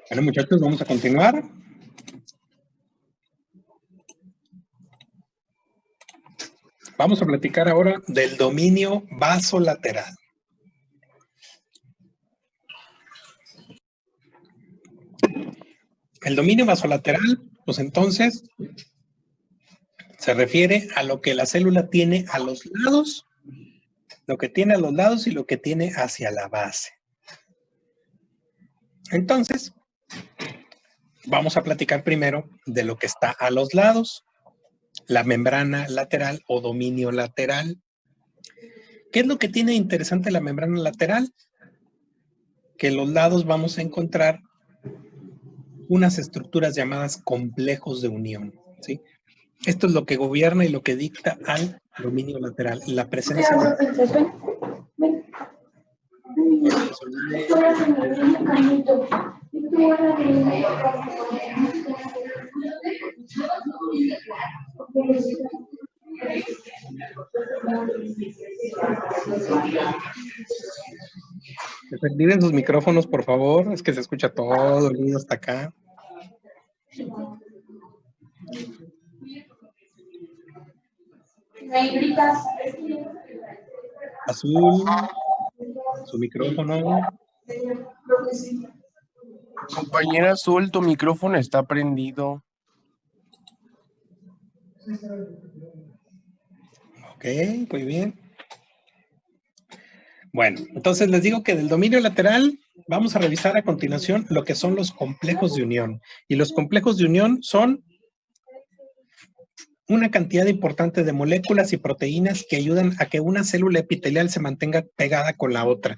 Bueno, muchachos, vamos a continuar. Vamos a platicar ahora del dominio vasolateral. El dominio vasolateral, pues entonces, se refiere a lo que la célula tiene a los lados, lo que tiene a los lados y lo que tiene hacia la base. Entonces, vamos a platicar primero de lo que está a los lados, la membrana lateral o dominio lateral. ¿Qué es lo que tiene interesante la membrana lateral? Que en los lados vamos a encontrar unas estructuras llamadas complejos de unión, ¿sí? Esto es lo que gobierna y lo que dicta al dominio lateral, la presencia de... Desactiven sus micrófonos, por favor. Es que se escucha todo el ruido hasta acá. Azul, su micrófono. Compañera Azul, tu micrófono está prendido. Ok, muy bien. Bueno, entonces les digo que del dominio lateral vamos a revisar a continuación lo que son los complejos de unión. Y los complejos de unión son una cantidad importante de moléculas y proteínas que ayudan a que una célula epitelial se mantenga pegada con la otra.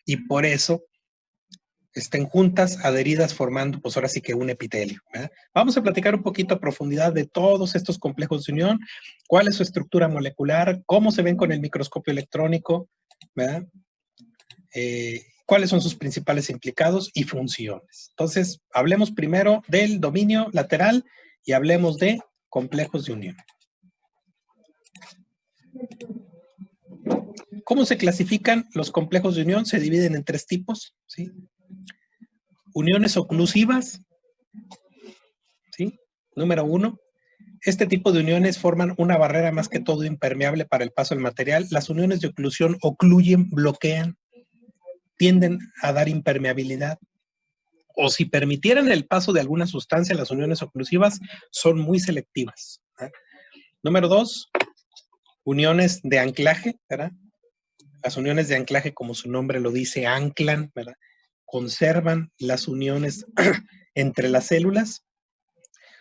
Y por eso estén juntas, adheridas, formando, pues ahora sí que un epitelio, ¿verdad? Vamos a platicar un poquito a profundidad de todos estos complejos de unión, cuál es su estructura molecular, cómo se ven con el microscopio electrónico, ¿verdad? Cuáles son sus principales implicados y funciones. Entonces, hablemos primero del dominio lateral y hablemos de complejos de unión. ¿Cómo se clasifican los complejos de unión? Se dividen en tres tipos, ¿sí? Uniones oclusivas, ¿sí? Número 1. Este tipo de uniones forman una barrera más que todo impermeable para el paso del material. Las uniones de oclusión ocluyen, bloquean, tienden a dar impermeabilidad. O si permitieran el paso de alguna sustancia, las uniones oclusivas son muy selectivas, ¿verdad? Número 2, uniones de anclaje, ¿verdad? Las uniones de anclaje, como su nombre lo dice, anclan, ¿verdad? Conservan las uniones entre las células,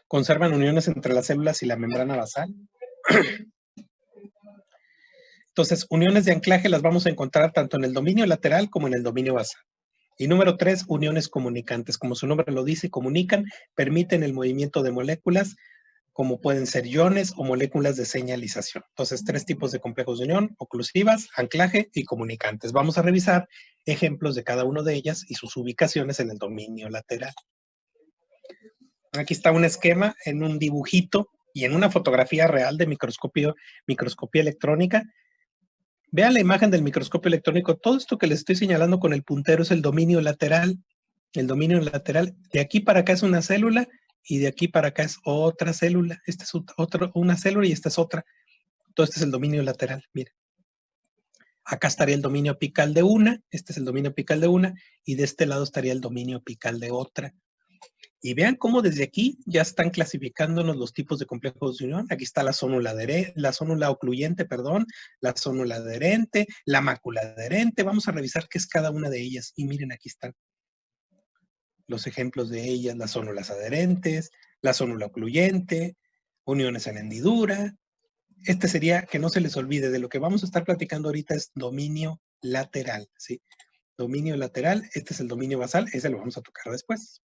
conservan uniones entre las células y la membrana basal. Entonces, uniones de anclaje las vamos a encontrar tanto en el dominio lateral como en el dominio basal. Y número 3, uniones comunicantes. Como su nombre lo dice, comunican, permiten el movimiento de moléculas, como pueden ser iones o moléculas de señalización. Entonces, 3 tipos de complejos de unión: oclusivas, anclaje y comunicantes. Vamos a revisar ejemplos de cada una de ellas y sus ubicaciones en el dominio lateral. Aquí está un esquema en un dibujito y en una fotografía real de microscopía electrónica. Vean la imagen del microscopio electrónico. Todo esto que les estoy señalando con el puntero es el dominio lateral. El dominio lateral, de aquí para acá es una célula y de aquí para acá es otra célula. Esta es una célula y esta es otra. Entonces este es el dominio lateral, miren. Acá estaría el dominio apical de una, este es el dominio apical de una, y de este lado estaría el dominio apical de otra. Y vean cómo desde aquí ya están clasificándonos los tipos de complejos de unión. Aquí está la zónula ocluyente, perdón, la zónula adherente, la mácula adherente. Vamos a revisar qué es cada una de ellas. Y miren, aquí están los ejemplos de ellas: las zónulas adherentes, la zónula ocluyente, uniones en hendidura. Este sería, que no se les olvide, de lo que vamos a estar platicando ahorita es dominio lateral, ¿sí? Dominio lateral, este es el dominio basal, ese lo vamos a tocar después.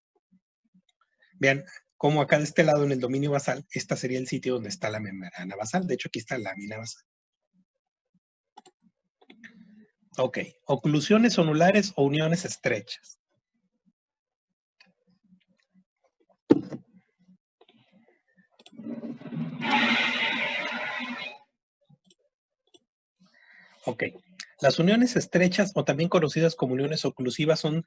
Vean cómo acá de este lado en el dominio basal, este sería el sitio donde está la membrana basal. De hecho, aquí está la lámina basal. Ok, oclusiones zonulares o uniones estrechas. Ok. Las uniones estrechas o también conocidas como uniones oclusivas son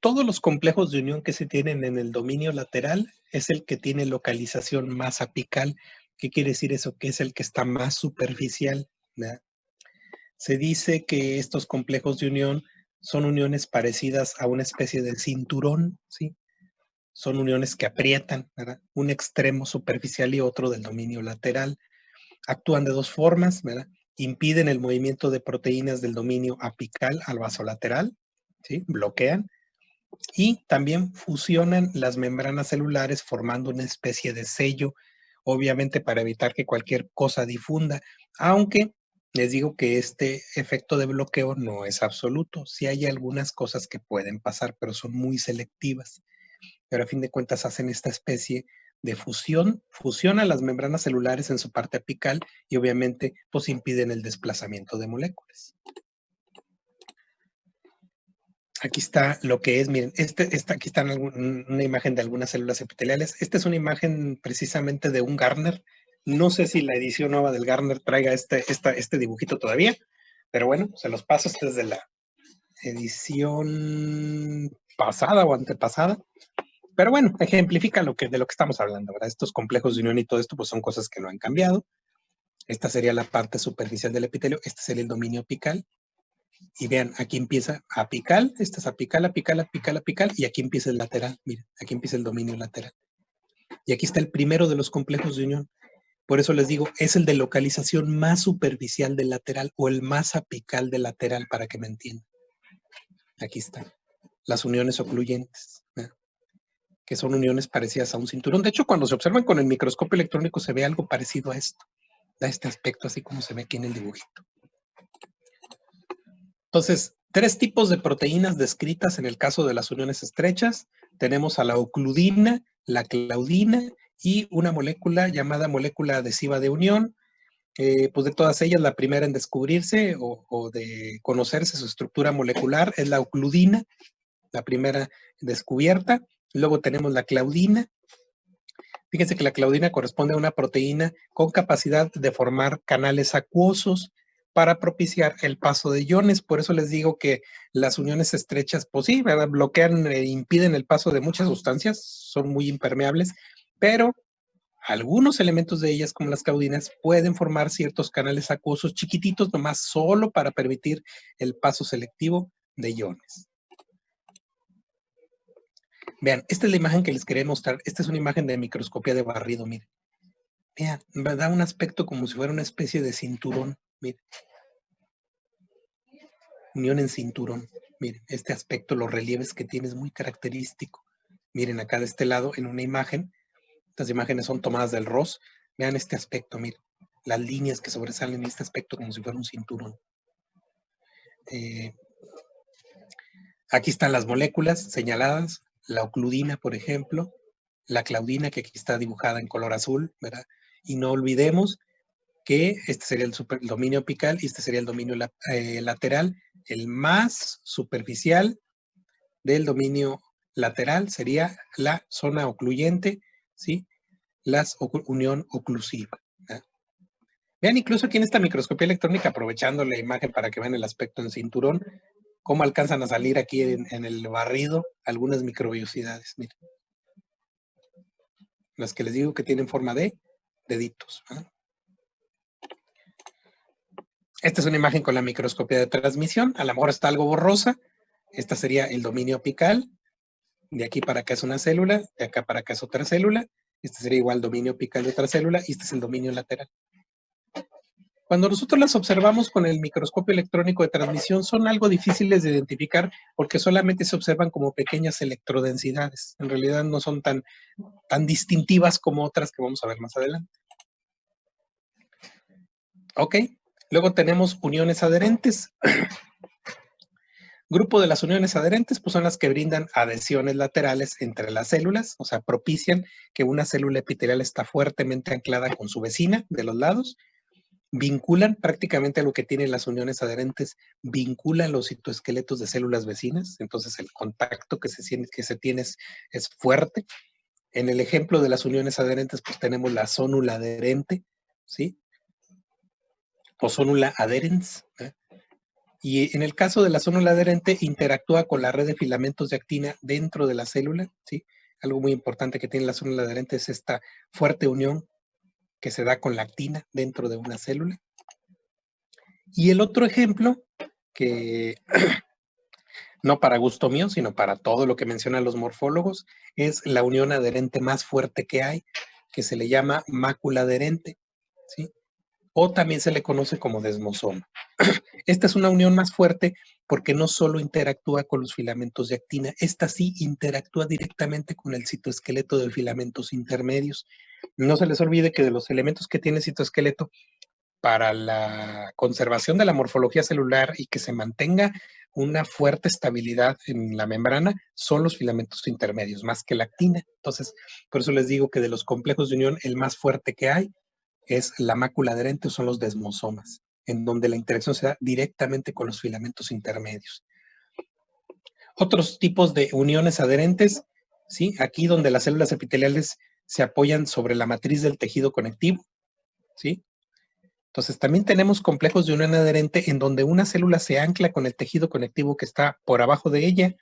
todos los complejos de unión que se tienen en el dominio lateral, es el que tiene localización más apical. ¿Qué quiere decir eso? Que es el que está más superficial, ¿verdad? Se dice que estos complejos de unión son uniones parecidas a una especie de cinturón, ¿sí? Son uniones que aprietan, ¿verdad? Un extremo superficial y otro del dominio lateral. Actúan de dos formas, ¿verdad? Impiden el movimiento de proteínas del dominio apical al vasolateral, ¿sí? Bloquean. Y también fusionan las membranas celulares formando una especie de sello, obviamente para evitar que cualquier cosa difunda, aunque les digo que este efecto de bloqueo no es absoluto. Sí hay algunas cosas que pueden pasar, pero son muy selectivas. Pero a fin de cuentas hacen esta especie de fusión, fusionan las membranas celulares en su parte apical y obviamente pues impiden el desplazamiento de moléculas. Aquí está lo que es, miren, aquí está una imagen de algunas células epiteliales. Esta es una imagen precisamente de un Garner. No sé si la edición nueva del Garner traiga este dibujito todavía, pero bueno, se los paso. Este es de la edición pasada o antepasada. Pero bueno, ejemplifica de lo que estamos hablando, ¿verdad? Estos complejos de unión y todo esto, pues son cosas que no han cambiado. Esta sería la parte superficial del epitelio, este sería el dominio apical. Y vean, aquí empieza apical, esta es apical, apical, apical, apical, y aquí empieza el lateral, miren, aquí empieza el dominio lateral. Y aquí está el primero de los complejos de unión. Por eso les digo, es el de localización más superficial del lateral o el más apical del lateral, para que me entiendan. Aquí están las uniones ocluyentes, ¿eh? Que son uniones parecidas a un cinturón. De hecho, cuando se observan con el microscopio electrónico se ve algo parecido a esto. Da este aspecto así como se ve aquí en el dibujito. Entonces, tres tipos de proteínas descritas en el caso de las uniones estrechas. Tenemos a la ocludina, la claudina y una molécula llamada molécula adhesiva de unión. Pues de todas ellas, la primera en descubrirse o de conocerse su estructura molecular es la ocludina, la primera descubierta. Luego tenemos la claudina. Fíjense que la claudina corresponde a una proteína con capacidad de formar canales acuosos para propiciar el paso de iones. Por eso les digo que las uniones estrechas, pues sí, ¿verdad? Bloquean e impiden el paso de muchas sustancias, son muy impermeables, pero algunos elementos de ellas, como las claudinas, pueden formar ciertos canales acuosos chiquititos, nomás solo para permitir el paso selectivo de iones. Vean, esta es la imagen que les quería mostrar. Esta es una imagen de microscopía de barrido, miren. Vean, da un aspecto como si fuera una especie de cinturón. Miren. Unión en cinturón. Miren, este aspecto, los relieves que tiene es muy característico. Miren acá de este lado en una imagen. Estas imágenes son tomadas del ROS. Vean este aspecto, miren. Las líneas que sobresalen en este aspecto como si fuera un cinturón. Aquí están las moléculas señaladas. La ocludina, por ejemplo. La claudina, que aquí está dibujada en color azul, ¿verdad? Y no olvidemos que este sería el dominio apical y este sería el dominio lateral. El más superficial del dominio lateral sería la zona ocluyente, ¿sí? La unión oclusiva. ¿Eh? Vean incluso aquí en esta microscopía electrónica, aprovechando la imagen para que vean el aspecto en cinturón, cómo alcanzan a salir aquí en el barrido algunas microbiosidades. Miren. Las que les digo que tienen forma de deditos. ¿Eh? Esta es una imagen con la microscopía de transmisión. A lo mejor está algo borrosa. Esta sería el dominio apical. De aquí para acá es una célula. De acá para acá es otra célula. Este sería igual dominio apical de otra célula. Y este es el dominio lateral. Cuando nosotros las observamos con el microscopio electrónico de transmisión, son algo difíciles de identificar porque solamente se observan como pequeñas electrodensidades. En realidad no son tan distintivas como otras que vamos a ver más adelante. Ok. Luego tenemos uniones adherentes. Grupo de las uniones adherentes, pues son las que brindan adhesiones laterales entre las células, o sea, propician que una célula epitelial está fuertemente anclada con su vecina de los lados, vinculan prácticamente a lo que tienen las uniones adherentes, vinculan los citoesqueletos de células vecinas, entonces el contacto que se tiene es fuerte. En el ejemplo de las uniones adherentes, pues tenemos la zónula adherente, ¿sí? o zónula adherens. Y en el caso de la zónula adherente, interactúa con la red de filamentos de actina dentro de la célula, ¿sí? Algo muy importante que tiene la zónula adherente es esta fuerte unión que se da con la actina dentro de una célula. Y el otro ejemplo, que no para gusto mío, sino para todo lo que mencionan los morfólogos, es la unión adherente más fuerte que hay, que se le llama mácula adherente, ¿sí? O también se le conoce como desmosoma. Esta es una unión más fuerte porque no solo interactúa con los filamentos de actina, esta sí interactúa directamente con el citoesqueleto de filamentos intermedios. No se les olvide que de los elementos que tiene el citoesqueleto para la conservación de la morfología celular y que se mantenga una fuerte estabilidad en la membrana son los filamentos intermedios, más que la actina. Entonces, por eso les digo que de los complejos de unión, el más fuerte que hay es la mácula adherente o son los desmosomas, en donde la interacción se da directamente con los filamentos intermedios. Otros tipos de uniones adherentes, ¿sí? Aquí donde las células epiteliales se apoyan sobre la matriz del tejido conectivo, ¿sí? Entonces también tenemos complejos de unión adherente en donde una célula se ancla con el tejido conectivo que está por abajo de ella.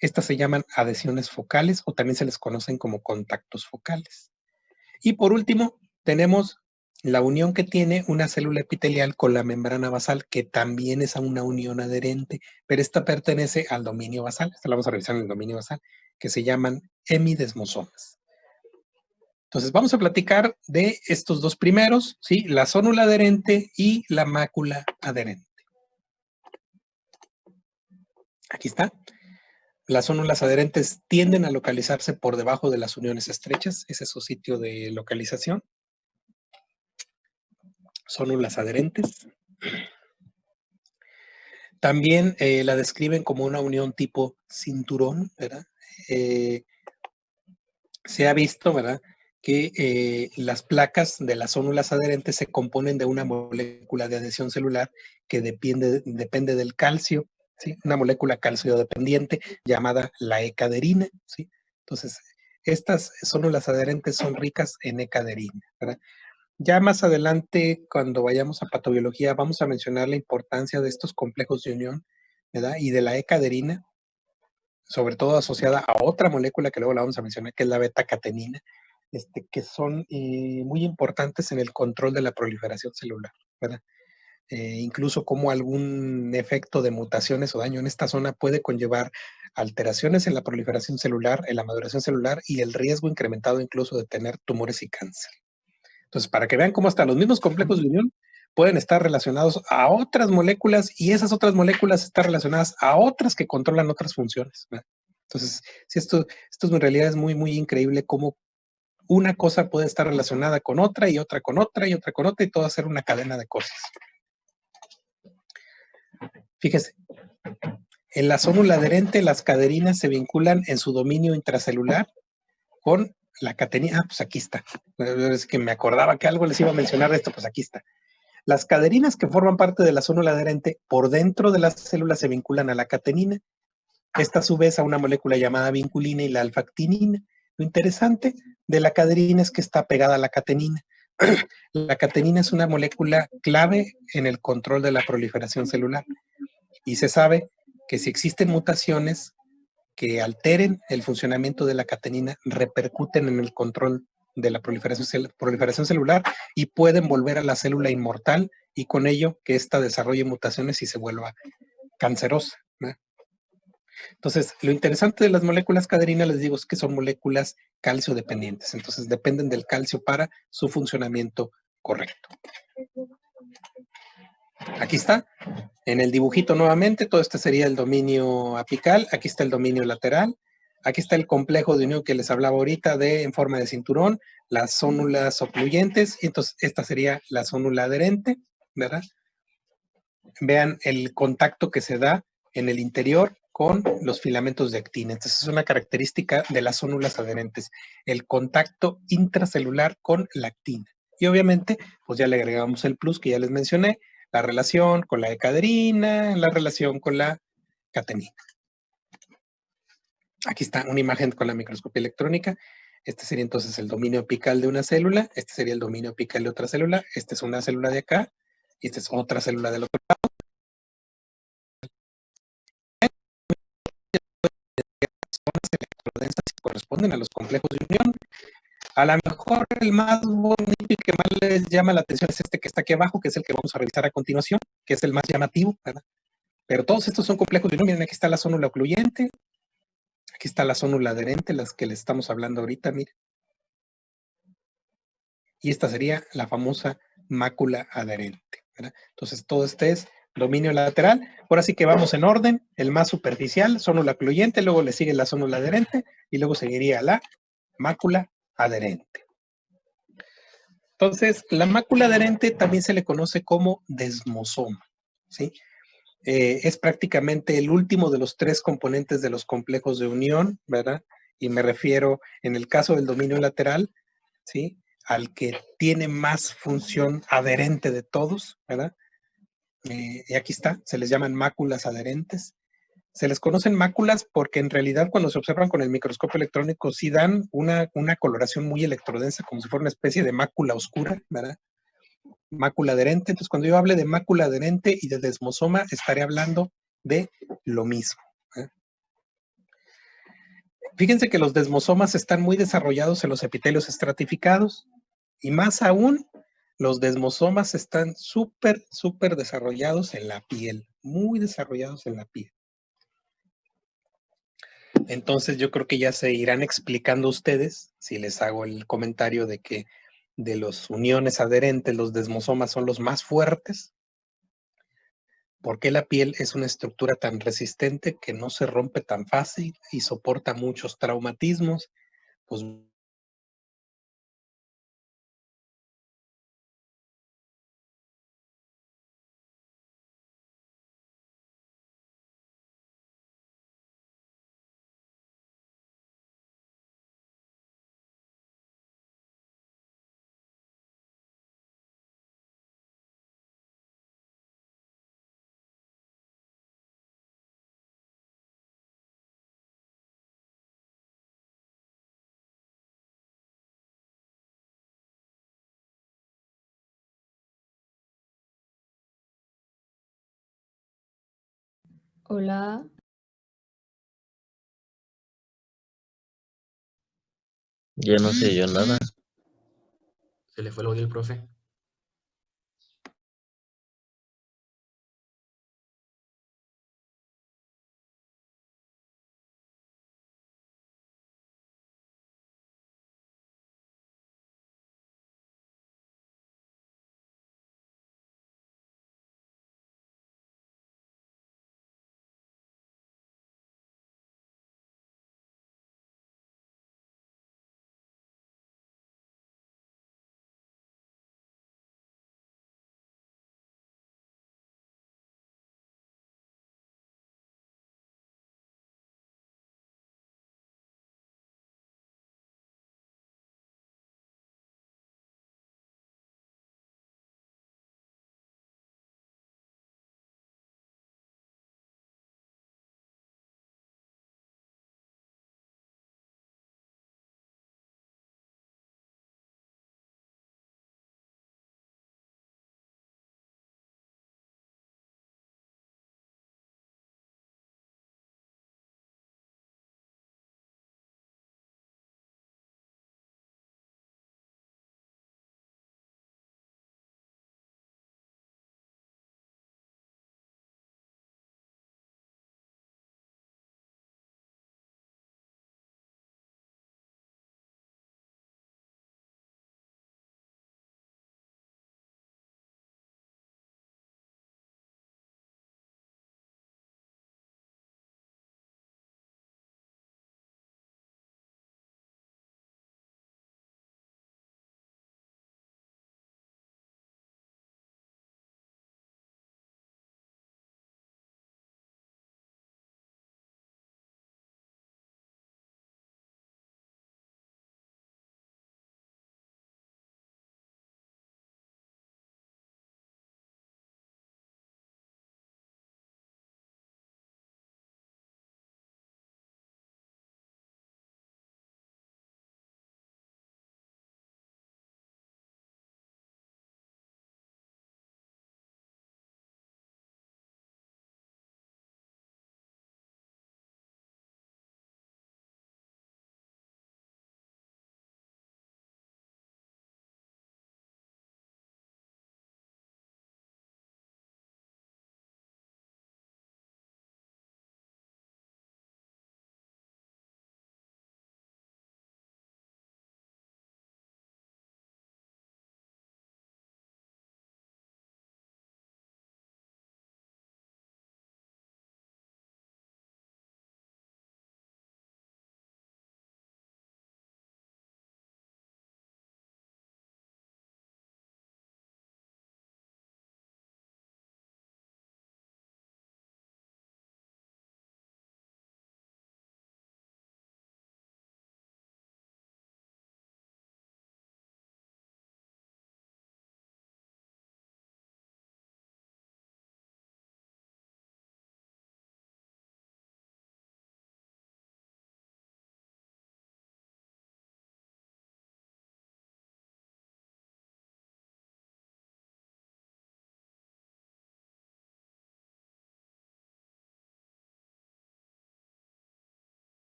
Estas se llaman adhesiones focales o también se les conocen como contactos focales. Y por último, tenemos la unión que tiene una célula epitelial con la membrana basal, que también es una unión adherente, pero esta pertenece al dominio basal. Esta la vamos a revisar en el dominio basal, que se llaman hemidesmosomas. Entonces, vamos a platicar de estos dos primeros, ¿sí? La zónula adherente y la mácula adherente. Aquí está. Las zónulas adherentes tienden a localizarse por debajo de las uniones estrechas. Ese es su sitio de localización. Zónulas adherentes. También la describen como una unión tipo cinturón, ¿verdad? Se ha visto, ¿verdad?, que las placas de las zónulas adherentes se componen de una molécula de adhesión celular que depende del calcio, ¿sí? Una molécula calcio dependiente llamada la ecaderina, ¿sí? Entonces, estas zónulas adherentes son ricas en ecaderina, ¿verdad? Ya más adelante, cuando vayamos a patobiología, vamos a mencionar la importancia de estos complejos de unión, ¿verdad? Y de la ecaderina, sobre todo asociada a otra molécula que luego la vamos a mencionar, que es la beta-catenina, que son muy importantes en el control de la proliferación celular, ¿verdad? Incluso como algún efecto de mutaciones o daño en esta zona puede conllevar alteraciones en la proliferación celular, en la maduración celular y el riesgo incrementado incluso de tener tumores y cáncer. Entonces, para que vean cómo hasta los mismos complejos de unión pueden estar relacionados a otras moléculas y esas otras moléculas están relacionadas a otras que controlan otras funciones, ¿verdad? Entonces, sí, esto en realidad es muy, muy increíble cómo una cosa puede estar relacionada con otra y otra con otra y otra con otra y todo hacer una cadena de cosas. Fíjese, en la zónula adherente las caderinas se vinculan en su dominio intracelular con la catenina. Ah, pues aquí está. Es que me acordaba que algo les iba a mencionar de esto, pues aquí está. Las caderinas que forman parte de la zónula adherente por dentro de las células se vinculan a la catenina. Esta a su vez a una molécula llamada vinculina y la alfa-actinina. Lo interesante de la caderina es que está pegada a la catenina. La catenina es una molécula clave en el control de la proliferación celular y se sabe que si existen mutaciones que alteren el funcionamiento de la catenina, repercuten en el control de la proliferación celular y pueden volver a la célula inmortal y con ello que ésta desarrolle mutaciones y se vuelva cancerosa, ¿no? Entonces, lo interesante de las moléculas caderinas, les digo, es que son moléculas calcio dependientes. Entonces, dependen del calcio para su funcionamiento correcto. Aquí está, en el dibujito nuevamente, todo este sería el dominio apical. Aquí está el dominio lateral. Aquí está el complejo de unión que les hablaba ahorita en forma de cinturón, las zónulas ocluyentes, y entonces esta sería la zónula adherente, ¿verdad? Vean el contacto que se da en el interior con los filamentos de actina. Entonces es una característica de las zónulas adherentes, el contacto intracelular con la actina. Y obviamente, pues ya le agregamos el plus que ya les mencioné, la relación con la ecaderina, la relación con la catenina. Aquí está una imagen con la microscopía electrónica. Este sería entonces el dominio apical de una célula, este sería el dominio apical de otra célula, esta es una célula de acá, y esta es otra célula del otro lado. Corresponden a los complejos de unión. A lo mejor el más bonito y que más les llama la atención es este que está aquí abajo, que es el que vamos a revisar a continuación, que es el más llamativo, ¿verdad? Pero todos estos son complejos de unión. Miren, aquí está la zónula ocluyente, aquí está la zónula adherente, las que les estamos hablando ahorita, miren. Y esta sería la famosa mácula adherente, ¿verdad? Entonces, todo este es dominio lateral. Ahora sí que vamos en orden. El más superficial, zónula ocluyente, luego le sigue la zónula adherente y luego seguiría la mácula adherente. Entonces, la mácula adherente también se le conoce como desmosoma, ¿sí? Es prácticamente el último de los tres componentes de los complejos de unión, ¿verdad? Y me refiero, en el caso del dominio lateral, ¿sí? Al que tiene más función adherente de todos, ¿verdad? Y aquí está, se les llaman máculas adherentes. Se les conocen máculas porque en realidad cuando se observan con el microscopio electrónico sí dan una coloración muy electrodensa, como si fuera una especie de mácula oscura, ¿verdad? Mácula adherente. Entonces, cuando yo hable de mácula adherente y de desmosoma, estaré hablando de lo mismo, ¿eh? Fíjense que los desmosomas están muy desarrollados en los epitelios estratificados y más aún, los desmosomas están súper desarrollados en la piel, muy desarrollados en la piel. Entonces, yo creo que ya se irán explicando ustedes, si les hago el comentario de que de los uniones adherentes, los desmosomas son los más fuertes. ¿Por qué la piel es una estructura tan resistente que no se rompe tan fácil y soporta muchos traumatismos? Pues Hola, Ya no sé yo nada. Se le fue el audio al profe.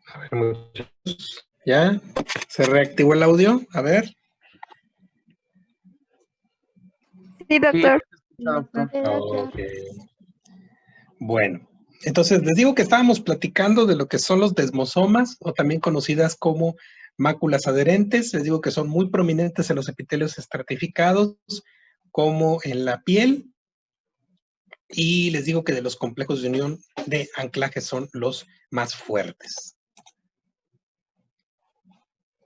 A ver, muchachos. ¿Ya? ¿Se reactivó el audio? A ver. Sí, doctor. doctor. Ok. Bueno, entonces les digo que estábamos platicando de lo que son los desmosomas, o también conocidas como máculas adherentes. Les digo que son muy prominentes en los epitelios estratificados, como en la piel. Y les digo que de los complejos de unión de anclaje son los más fuertes.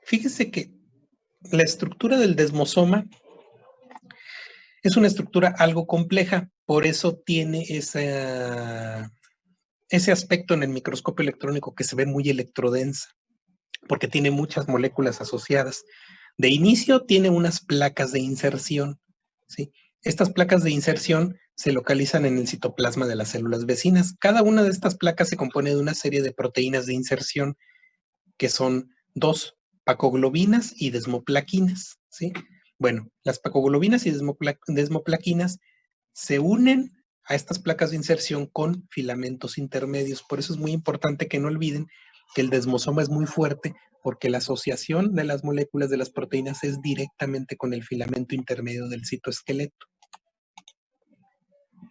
Fíjese que la estructura del desmosoma es una estructura algo compleja, por eso tiene ese aspecto en el microscopio electrónico que se ve muy electrodensa, porque tiene muchas moléculas asociadas. De inicio tiene unas placas de inserción, ¿sí? Estas placas de inserción se localizan en el citoplasma de las células vecinas. Cada una de estas placas se compone de una serie de proteínas de inserción, que son 2 pacoglobinas y desmoplaquinas, ¿sí? Bueno, las pacoglobinas y desmoplaquinas se unen a estas placas de inserción con filamentos intermedios. Por eso es muy importante que no olviden que el desmosoma es muy fuerte, porque la asociación de las moléculas de las proteínas es directamente con el filamento intermedio del citoesqueleto.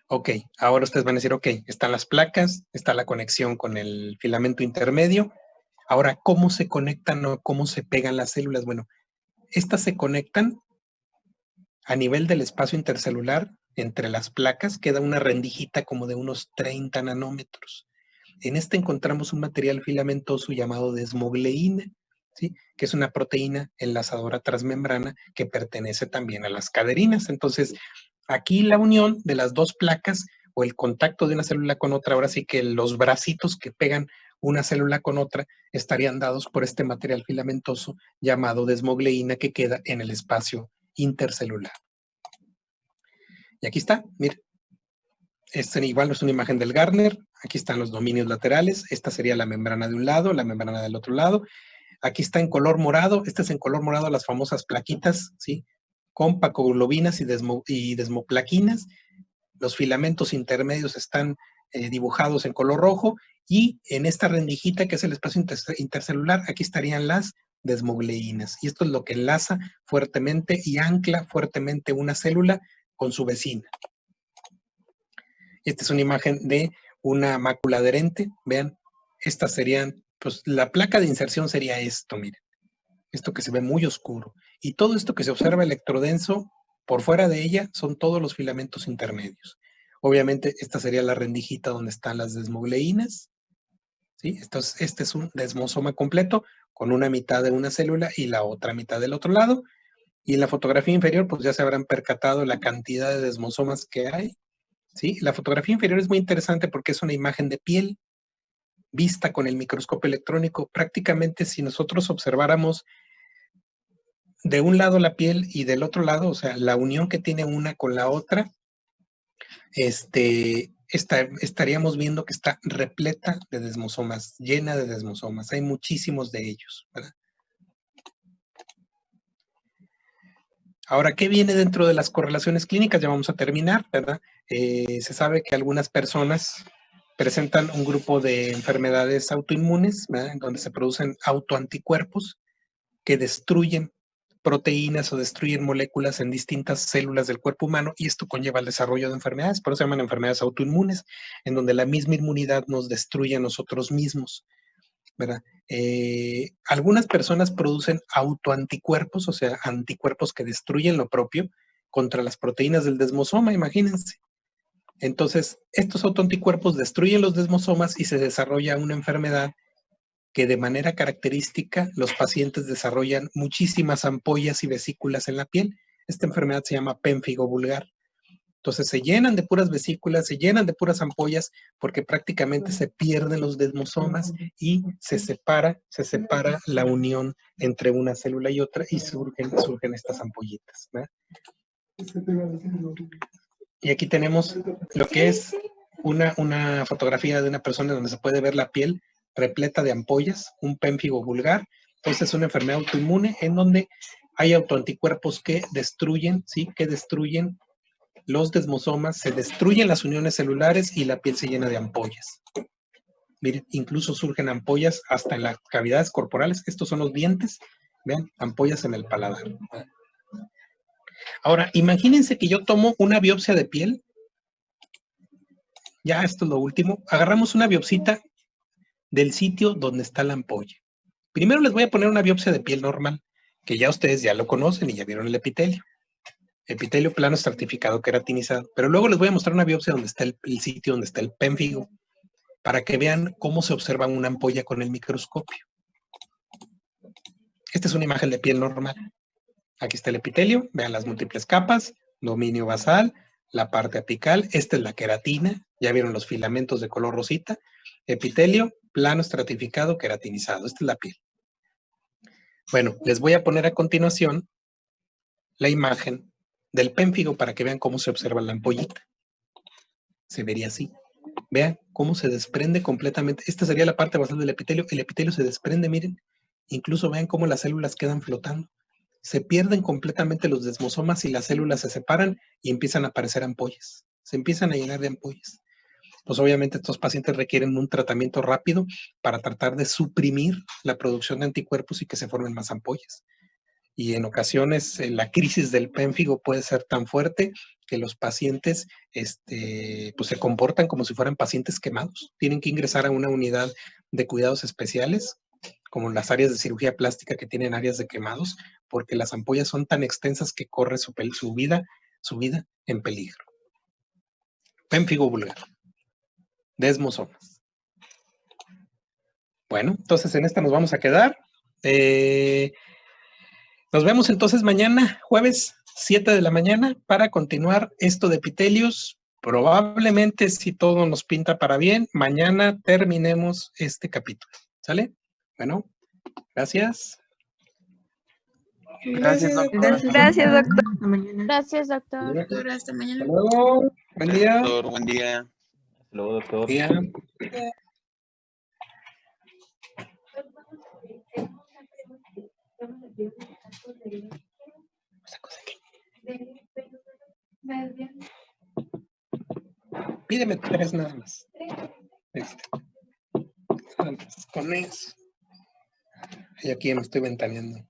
Ok, ahora ustedes van a decir, ok, están las placas, está la conexión con el filamento intermedio. Ahora, ¿cómo se conectan o cómo se pegan las células? Bueno, estas se conectan a nivel del espacio intercelular. Entre las placas queda una rendijita como de unos 30 nanómetros. En este encontramos un material filamentoso llamado desmogleína, ¿sí? Que es una proteína enlazadora transmembrana que pertenece también a las caderinas. Entonces, aquí la unión de las dos placas o el contacto de una célula con otra, ahora sí que los bracitos que pegan una célula con otra estarían dados por este material filamentoso llamado desmogleína, que queda en el espacio intercelular. Y aquí está, miren. Este igual es una imagen del Gardner. Aquí están los dominios laterales. Esta sería la membrana de un lado, la membrana del otro lado. Aquí está en color morado. Este es en color morado las famosas plaquitas, ¿sí? Con pacoglobinas y desmoplaquinas. Los filamentos intermedios están dibujados en color rojo. Y en esta rendijita, que es el espacio intercelular, aquí estarían las desmogleínas. Y esto es lo que enlaza fuertemente y ancla fuertemente una célula con su vecina. Esta es una imagen de una mácula adherente. Vean, estas serían, pues la placa de inserción sería esto, miren. Esto que se ve muy oscuro. Y todo esto que se observa electrodenso, por fuera de ella, son todos los filamentos intermedios. Obviamente, esta sería la rendijita donde están las desmogleínas, ¿sí? Este es un desmosoma completo, con una mitad de una célula y la otra mitad del otro lado. Y en la fotografía inferior, pues ya se habrán percatado la cantidad de desmosomas que hay. ¿Sí? La fotografía inferior es muy interesante porque es una imagen de piel vista con el microscopio electrónico. Prácticamente, si nosotros observáramos de un lado la piel y del otro lado, o sea, la unión que tiene una con la otra, estaríamos viendo que está repleta de desmosomas, llena de desmosomas. Hay muchísimos de ellos, ¿verdad? Ahora, ¿qué viene dentro de las correlaciones clínicas? Ya vamos a terminar, ¿verdad? Se sabe que algunas personas presentan un grupo de enfermedades autoinmunes, ¿verdad? En donde se producen autoanticuerpos que destruyen proteínas o destruyen moléculas en distintas células del cuerpo humano, y esto conlleva el desarrollo de enfermedades. Por eso se llaman enfermedades autoinmunes, en donde la misma inmunidad nos destruye a nosotros mismos, ¿verdad? Algunas personas producen autoanticuerpos, o sea, anticuerpos que destruyen lo propio contra las proteínas del desmosoma, imagínense. Entonces, estos autoanticuerpos destruyen los desmosomas y se desarrolla una enfermedad que de manera característica los pacientes desarrollan muchísimas ampollas y vesículas en la piel. Esta enfermedad se llama pénfigo vulgar. Entonces se llenan de puras vesículas, se llenan de puras ampollas, porque prácticamente se pierden los desmosomas y se separa la unión entre una célula y otra, y surgen estas ampollitas, ¿verdad? Y aquí tenemos lo que es una fotografía de una persona donde se puede ver la piel repleta de ampollas, un pénfigo vulgar. Entonces es una enfermedad autoinmune en donde hay autoanticuerpos que destruyen, ¿sí? Que destruyen los desmosomas, se destruyen las uniones celulares y la piel se llena de ampollas. Miren, incluso surgen ampollas hasta en las cavidades corporales. Estos son los dientes. Vean, ampollas en el paladar. Ahora, imagínense que yo tomo una biopsia de piel. Ya, esto es lo último. Agarramos una biopsita del sitio donde está la ampolla. Primero les voy a poner una biopsia de piel normal, que ya ustedes ya lo conocen y ya vieron el epitelio. Epitelio plano estratificado queratinizado. Pero luego les voy a mostrar una biopsia donde está el sitio donde está el pénfigo, para que vean cómo se observa una ampolla con el microscopio. Esta es una imagen de piel normal. Aquí está el epitelio, vean las múltiples capas, dominio basal, la parte apical, esta es la queratina, ya vieron los filamentos de color rosita, epitelio, plano estratificado, queratinizado, esta es la piel. Bueno, les voy a poner a continuación la imagen del pénfigo para que vean cómo se observa la ampollita. Se vería así. Vean cómo se desprende completamente. Esta sería la parte basal del epitelio. El epitelio se desprende, miren. Incluso vean cómo las células quedan flotando. Se pierden completamente los desmosomas y las células se separan y empiezan a aparecer ampollas. Se empiezan a llenar de ampollas. Pues obviamente estos pacientes requieren un tratamiento rápido para tratar de suprimir la producción de anticuerpos y que se formen más ampollas. Y en ocasiones la crisis del pénfigo puede ser tan fuerte que los pacientes pues se comportan como si fueran pacientes quemados. Tienen que ingresar a una unidad de cuidados especiales, como las áreas de cirugía plástica que tienen áreas de quemados, porque las ampollas son tan extensas que corre su vida en peligro. Pénfigo vulgar. Desmosomas. Bueno, entonces en esta nos vamos a quedar. Nos vemos entonces mañana, jueves, 7 de la mañana, para continuar esto de epitelios. Probablemente, si todo nos pinta para bien, mañana terminemos este capítulo. ¿Sale? Bueno, gracias. Gracias, doctor. Gracias, doctor. Hasta mañana. Gracias, doctor. Doctor, hasta mañana. Hasta luego. Buen día. Doctor, buen día. Luego, doctor. Día. Pídeme 3 nada más. Con eso. Y aquí me estoy ventaneando.